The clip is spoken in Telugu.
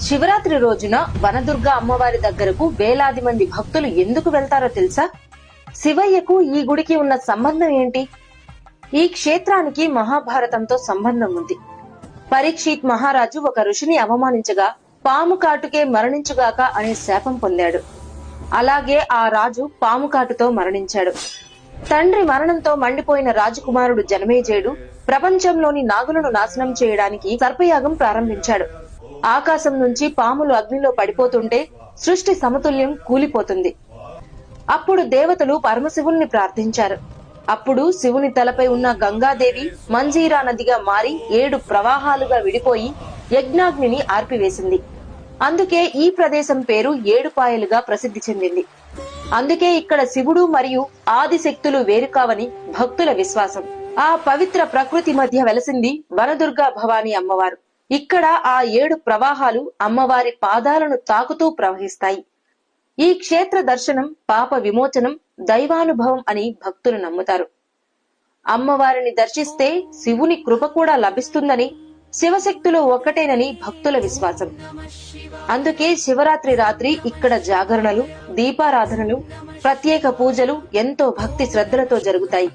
శివరాత్రి రోజున వనదుర్గ అమ్మవారి దగ్గరకు వేలాది మంది భక్తులు ఎందుకు వెళ్తారో తెలుసా? శివయ్యకు ఈ గుడికి ఉన్న సంబంధం ఏంటి? ఈ క్షేత్రానికి మహాభారతంతో సంబంధం ఉంది. పరీక్షిత్ మహారాజు ఒక ఋషిని అవమానించగా పాము కాటుకే మరణించుగాక అనే శాపం పొందాడు. అలాగే ఆ రాజు పాము కాటుతో మరణించాడు. తండ్రి మరణంతో మండిపోయిన రాజకుమారుడు జనమేజయుడు ప్రపంచంలోని నాగులను నాశనం చేయడానికి సర్పయాగం ప్రారంభించాడు. ఆకాశం నుంచి పాములు అగ్నిలో పడిపోతుంటే సృష్టి సమతుల్యం కూలిపోతుంది. అప్పుడు దేవతలు పరమశివుణ్ణి ప్రార్థించారు. అప్పుడు శివుని తలపై ఉన్న గంగాదేవి మంజీరా నదిగా మారి 7 ప్రవాహాలుగా విడిపోయి యజ్ఞాగ్నిని ఆర్పివేసింది. అందుకే ఈ ప్రదేశం పేరు ఏడుపాయలుగా ప్రసిద్ధి చెందింది. అందుకే ఇక్కడ శివుడు మరియు ఆదిశక్తులు వేరుకావని భక్తుల విశ్వాసం. ఆ పవిత్ర ప్రకృతి మధ్య వెలసింది వనదుర్గా భవానీ అమ్మవారు. ఇక్కడ ఆ 7 ప్రవాహాలు అమ్మవారి పాదాలను తాకుతూ ప్రవహిస్తాయి. ఈ క్షేత్ర దర్శనం పాప విమోచనం, దైవానుభవం అని భక్తులు నమ్ముతారు. అమ్మవారిని దర్శిస్తే శివుని కృప కూడా లభిస్తుందని, శివశక్తులు ఒక్కటేనని భక్తుల విశ్వాసం. అందుకే శివరాత్రి రాత్రి ఇక్కడ జాగరణలు, దీపారాధనలు, ప్రత్యేక పూజలు ఎంతో భక్తి శ్రద్ధలతో జరుగుతాయి.